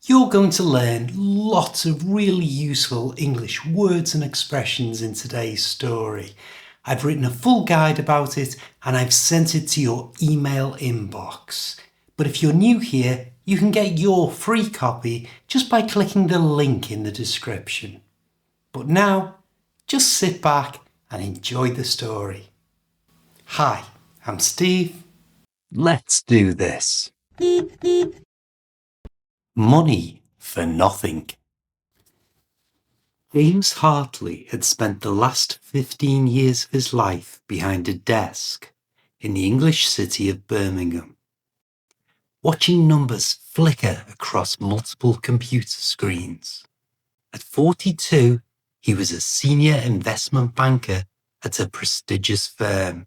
You're going to learn lots of really useful English words and expressions in today's story. I've written a full guide about it and I've sent it to your email inbox. But if you're new here, you can get your free copy just by clicking the link in the description. But now, just sit back and enjoy the story. Hi, I'm Steve. Let's do this. Money for nothing. James Hartley had spent the last 15 years of his life behind a desk in the English city of Birmingham, watching numbers flicker across multiple computer screens. At 42, he was a senior investment banker at a prestigious firm,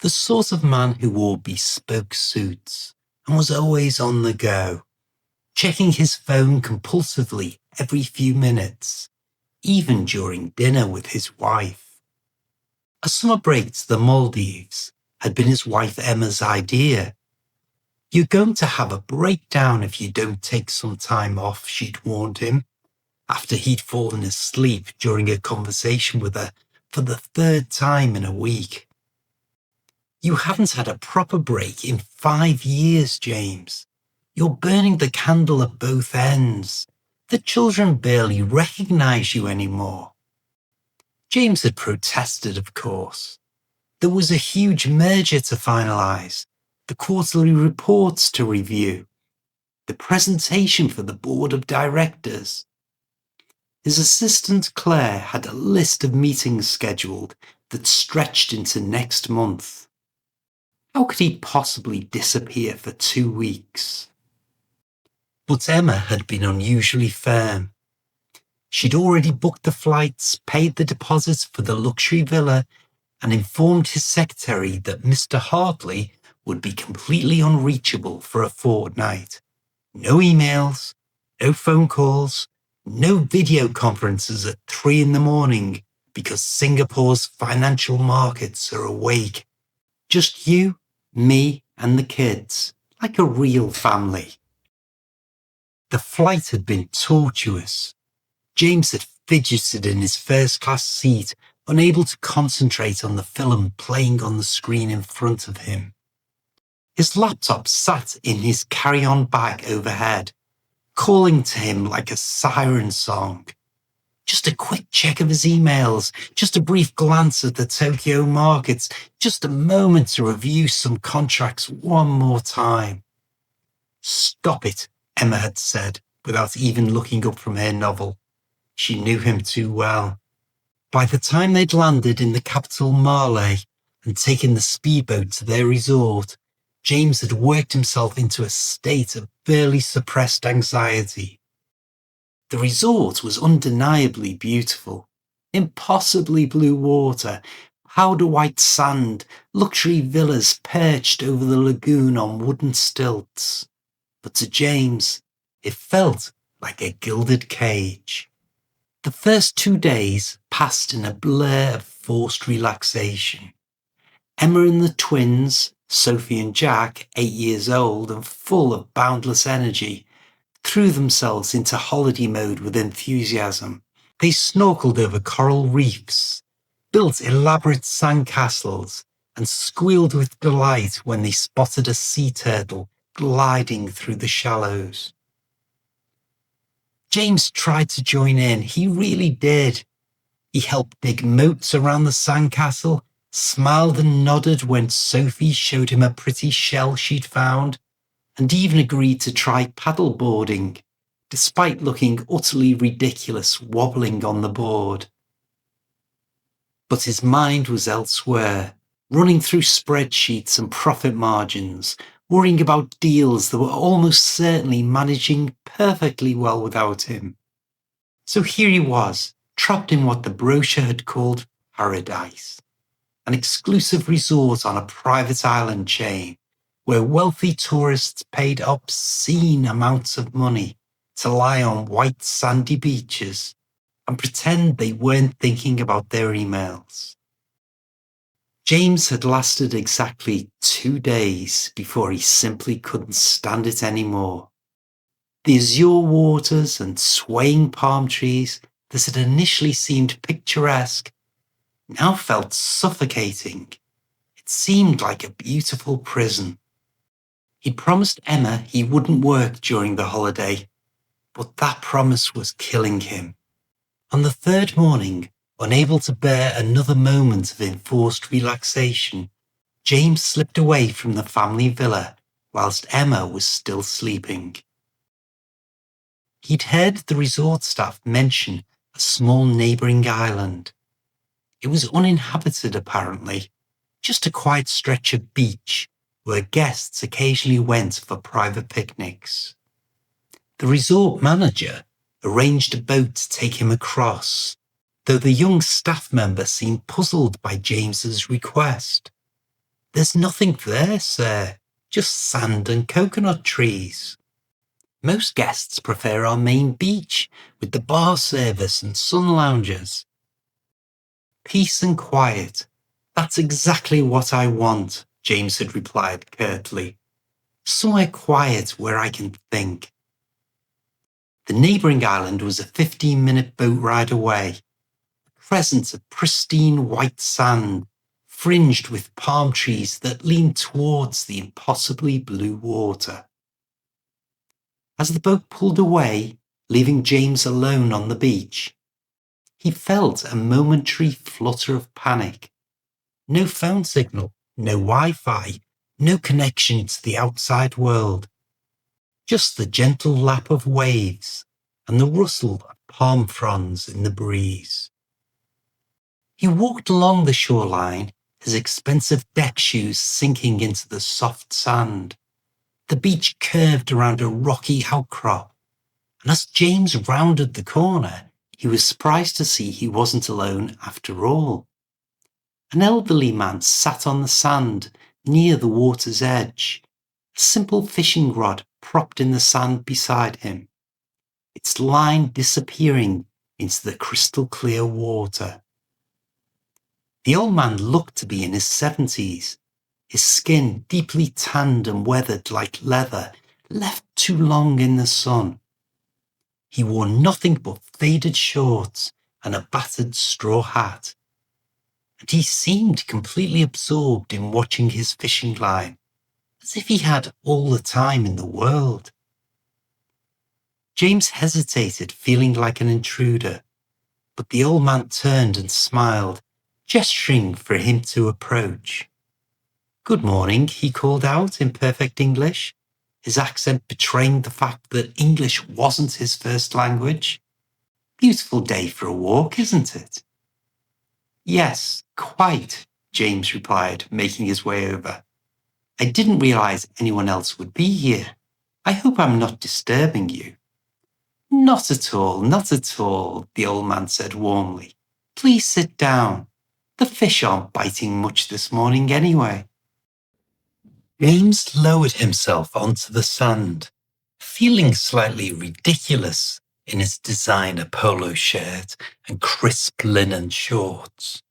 the sort of man who wore bespoke suits and was always on the go, checking his phone compulsively every few minutes, even during dinner with his wife. A summer break to the Maldives had been his wife Emma's idea. "You're going to have a breakdown if you don't take some time off," she'd warned him, after he'd fallen asleep during a conversation with her for the third time in a week. "You haven't had a proper break in 5 years, James. You're burning the candle at both ends. The children barely recognize you anymore." James had protested, of course. There was a huge merger to finalize, the quarterly reports to review, the presentation for the board of directors. His assistant Claire had a list of meetings scheduled that stretched into next month. How could he possibly disappear for 2 weeks? But Emma had been unusually firm. She'd already booked the flights, paid the deposits for the luxury villa, and informed his secretary that Mr. Hartley would be completely unreachable for a fortnight. No emails, no phone calls, no video conferences at 3 a.m, because Singapore's financial markets are awake. Just you, me, and the kids, like a real family. The flight had been tortuous. James had fidgeted in his first-class seat, unable to concentrate on the film playing on the screen in front of him. His laptop sat in his carry-on bag overhead, calling to him like a siren song. Just a quick check of his emails, just a brief glance at the Tokyo markets, just a moment to review some contracts one more time. "Stop it," Emma had said, without even looking up from her novel. She knew him too well. By the time they'd landed in the capital Male and taken the speedboat to their resort, James had worked himself into a state of barely suppressed anxiety. The resort was undeniably beautiful. Impossibly blue water, powder white sand, luxury villas perched over the lagoon on wooden stilts. But to James, it felt like a gilded cage. The first 2 days passed in a blur of forced relaxation. Emma and the twins, Sophie and Jack, 8 years old and full of boundless energy, threw themselves into holiday mode with enthusiasm. They snorkeled over coral reefs, built elaborate sandcastles, and squealed with delight when they spotted a sea turtle gliding through the shallows. James tried to join in, he really did. He helped dig moats around the sandcastle, smiled and nodded when Sophie showed him a pretty shell she'd found, and even agreed to try paddleboarding, despite looking utterly ridiculous wobbling on the board. But his mind was elsewhere, running through spreadsheets and profit margins, worrying about deals that were almost certainly managing perfectly well without him. So here he was, trapped in what the brochure had called paradise, an exclusive resort on a private island chain where wealthy tourists paid obscene amounts of money to lie on white sandy beaches and pretend they weren't thinking about their emails. James had lasted exactly 2 days before he simply couldn't stand it anymore. The azure waters and swaying palm trees that had initially seemed picturesque now felt suffocating. It seemed like a beautiful prison. He'd promised Emma he wouldn't work during the holiday, but that promise was killing him. On the third morning, unable to bear another moment of enforced relaxation, James slipped away from the family villa whilst Emma was still sleeping. He'd heard the resort staff mention a small neighbouring island. It was uninhabited apparently, just a quiet stretch of beach where guests occasionally went for private picnics. The resort manager arranged a boat to take him across, though the young staff member seemed puzzled by James's request. "There's nothing there, sir, just sand and coconut trees. Most guests prefer our main beach with the bar service and sun lounges." "Peace and quiet. That's exactly what I want," James had replied curtly. "Somewhere quiet where I can think." The neighbouring island was a 15-minute boat ride away, a crescent of pristine white sand, fringed with palm trees that leaned towards the impossibly blue water. As the boat pulled away, leaving James alone on the beach, he felt a momentary flutter of panic. No phone signal, no Wi-Fi, no connection to the outside world. Just the gentle lap of waves and the rustle of palm fronds in the breeze. He walked along the shoreline, his expensive deck shoes sinking into the soft sand. The beach curved around a rocky outcrop, and as James rounded the corner, he was surprised to see he wasn't alone after all. An elderly man sat on the sand near the water's edge, a simple fishing rod propped in the sand beside him, its line disappearing into the crystal clear water. The old man looked to be in his 70s, his skin deeply tanned and weathered like leather, left too long in the sun. He wore nothing but faded shorts and a battered straw hat, and he seemed completely absorbed in watching his fishing line, as if he had all the time in the world. James hesitated, feeling like an intruder, but the old man turned and smiled, gesturing for him to approach. "Good morning," he called out in perfect English, his accent betraying the fact that English wasn't his first language. "Beautiful day for a walk, isn't it?" "Yes, quite," James replied, making his way over. "I didn't realize anyone else would be here. I hope I'm not disturbing you." Not at all, not at all," the old man said warmly. "Please sit down. The fish aren't biting much this morning anyway." James lowered himself onto the sand, feeling slightly ridiculous in his designer polo shirt and crisp linen shorts.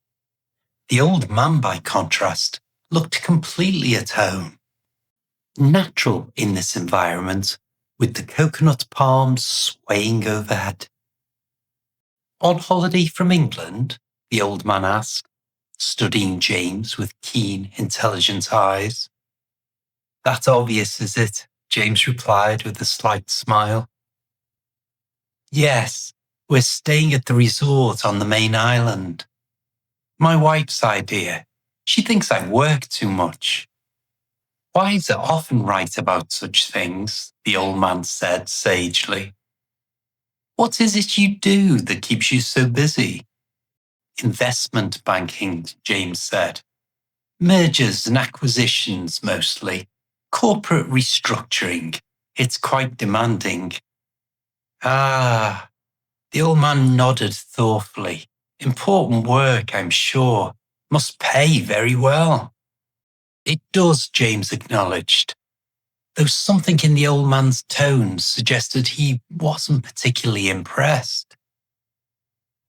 The old man, by contrast, looked completely at home, natural in this environment, with the coconut palms swaying overhead. "On holiday from England?" the old man asked, studying James with keen, intelligent eyes. "That obvious, is it?" James replied with a slight smile. "Yes, we're staying at the resort on the main island. My wife's idea. She thinks I work too much." "Wives are often right about such things," the old man said sagely. "What is it you do that keeps you so busy?" "Investment banking," James said. "Mergers and acquisitions mostly. Corporate restructuring. It's quite demanding." "Ah," the old man nodded thoughtfully. "Important work, I'm sure. Must pay very well." "It does," James acknowledged, though something in the old man's tone suggested he wasn't particularly impressed.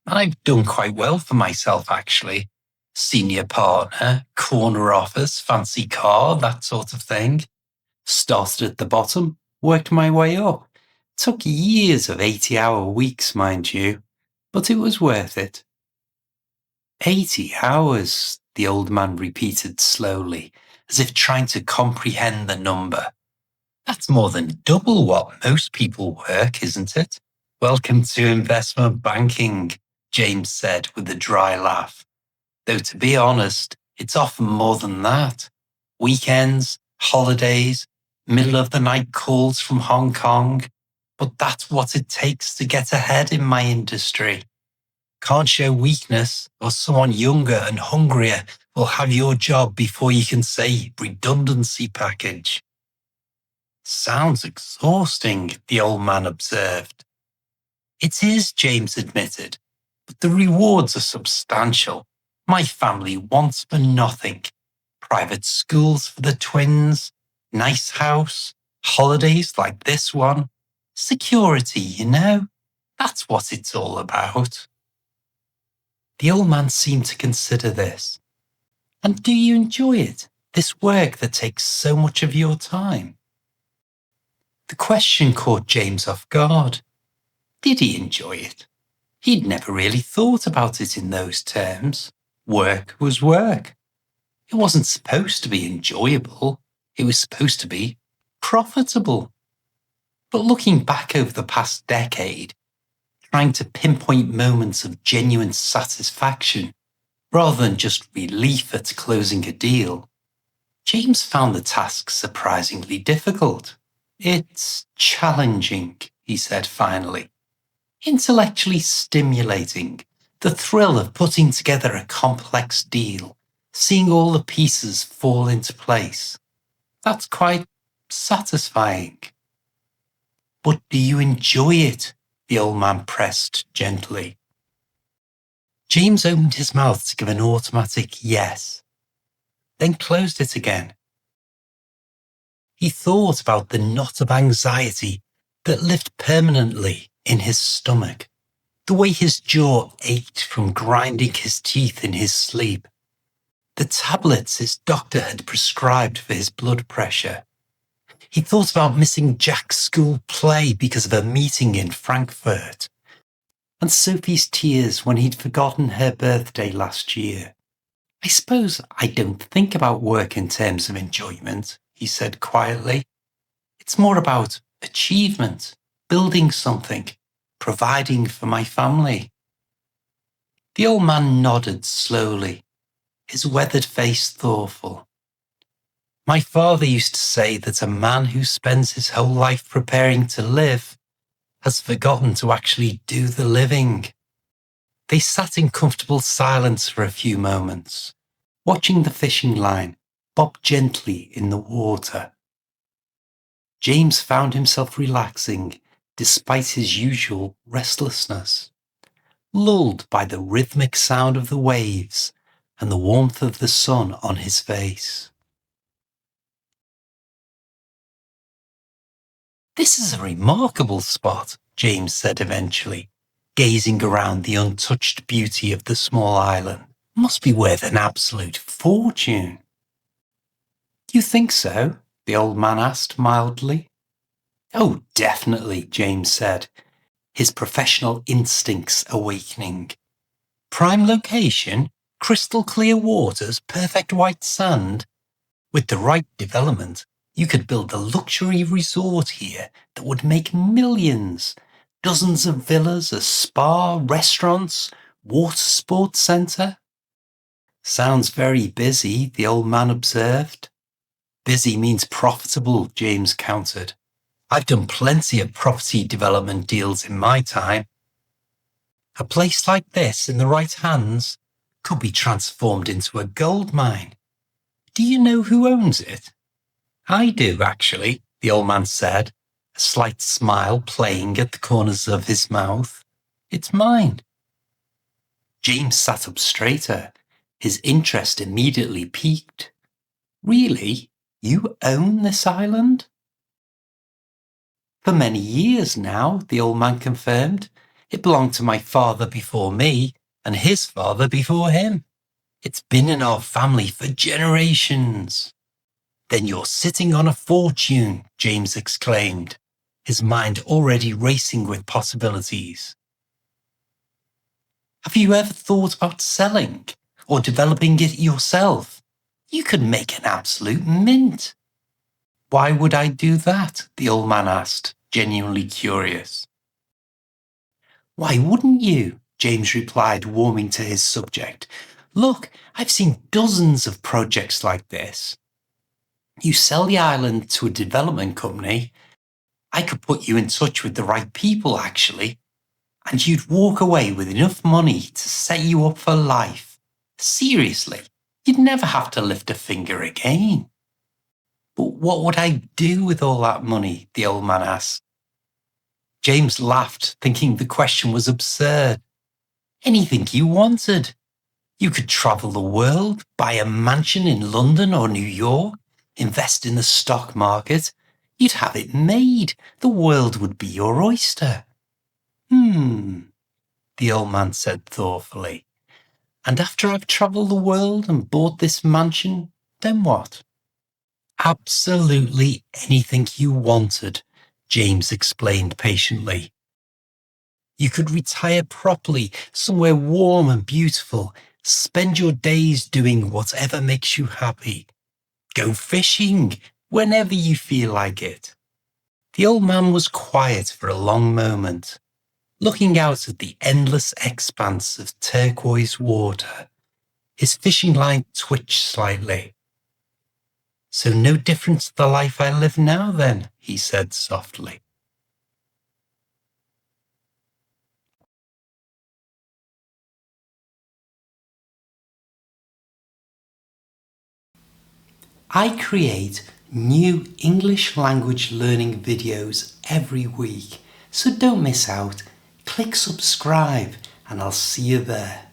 "I've done quite well for myself, actually. Senior partner, corner office, fancy car, that sort of thing. Started at the bottom, worked my way up, Took years of 80-hour weeks, mind you, but it was worth it. 80 hours, the old man repeated slowly, as if trying to comprehend the number. That's more than double what most people work, isn't it? Welcome to investment banking, James said with a dry laugh. Though to be honest, it's often more than that. Weekends, holidays, middle of the night calls from Hong Kong. But that's what it takes to get ahead in my industry. Can't show weakness, or someone younger and hungrier will have your job before you can say redundancy package. Sounds exhausting, the old man observed. It is, James admitted, but the rewards are substantial. My family wants for nothing. Private schools for the twins, nice house, holidays like this one. Security, you know. That's what it's all about. The old man seemed to consider this. And do you enjoy it, this work that takes so much of your time? The question caught James off guard. Did he enjoy it? He'd never really thought about it in those terms. Work was work. It wasn't supposed to be enjoyable. It was supposed to be profitable. But looking back over the past decade, trying to pinpoint moments of genuine satisfaction rather than just relief at closing a deal, James found the task surprisingly difficult. It's challenging, he said finally. Intellectually stimulating, the thrill of putting together a complex deal, seeing all the pieces fall into place. That's quite satisfying. But do you enjoy it? The old man pressed gently. James opened his mouth to give an automatic yes, then closed it again. He thought about the knot of anxiety that lived permanently in his stomach, the way his jaw ached from grinding his teeth in his sleep, the tablets his doctor had prescribed for his blood pressure. He thought about missing Jack's school play because of a meeting in Frankfurt, and Sophie's tears when he'd forgotten her birthday last year. I suppose I don't think about work in terms of enjoyment, he said quietly. It's more about achievement, building something, providing for my family. The old man nodded slowly, his weathered face thoughtful. My father used to say that a man who spends his whole life preparing to live has forgotten to actually do the living. They sat in comfortable silence for a few moments, watching the fishing line bob gently in the water. James found himself relaxing despite his usual restlessness, lulled by the rhythmic sound of the waves and the warmth of the sun on his face. This is a remarkable spot, James said eventually, gazing around the untouched beauty of the small island. Must be worth an absolute fortune. You think so? The old man asked mildly. Oh, definitely, James said, his professional instincts awakening. Prime location, crystal clear waters, perfect white sand. With the right development, you could build a luxury resort here that would make millions. Dozens of villas, a spa, restaurants, water sports centre. Sounds very busy, the old man observed. Busy means profitable, James countered. I've done plenty of property development deals in my time. A place like this, in the right hands, could be transformed into a gold mine. Do you know who owns it? I do, actually, the old man said, a slight smile playing at the corners of his mouth. It's mine. James sat up straighter, his interest immediately piqued. Really? You own this island? For many years now, the old man confirmed. It belonged to my father before me, and his father before him. It's been in our family for generations. Then you're sitting on a fortune, James exclaimed. his mind already racing with possibilities. Have you ever thought about selling or developing it yourself? You could make an absolute mint. Why would I do that? The old man asked, genuinely curious. Why wouldn't you? James replied, warming to his subject. Look, I've seen dozens of projects like this. You sell the island to a development company. I could put you in touch with the right people, actually, and you'd walk away with enough money to set you up for life. Seriously, you'd never have to lift a finger again. But what would I do with all that money? The old man asked. James laughed, thinking the question was absurd. Anything you wanted. You could travel the world, buy a mansion in London or New York, invest in the stock market. You'd have it made. The world would be your oyster. The old man said thoughtfully. And after I've travelled the world and bought this mansion, then what? Absolutely anything you wanted, James explained patiently. You could retire properly, somewhere warm and beautiful, spend your days doing whatever makes you happy. Go fishing whenever you feel like it. The old man was quiet for a long moment, looking out at the endless expanse of turquoise water. His fishing line twitched slightly. So no different to the life I live now then, he said softly. I create new English language learning videos every week, so don't miss out. Click subscribe and I'll see you there.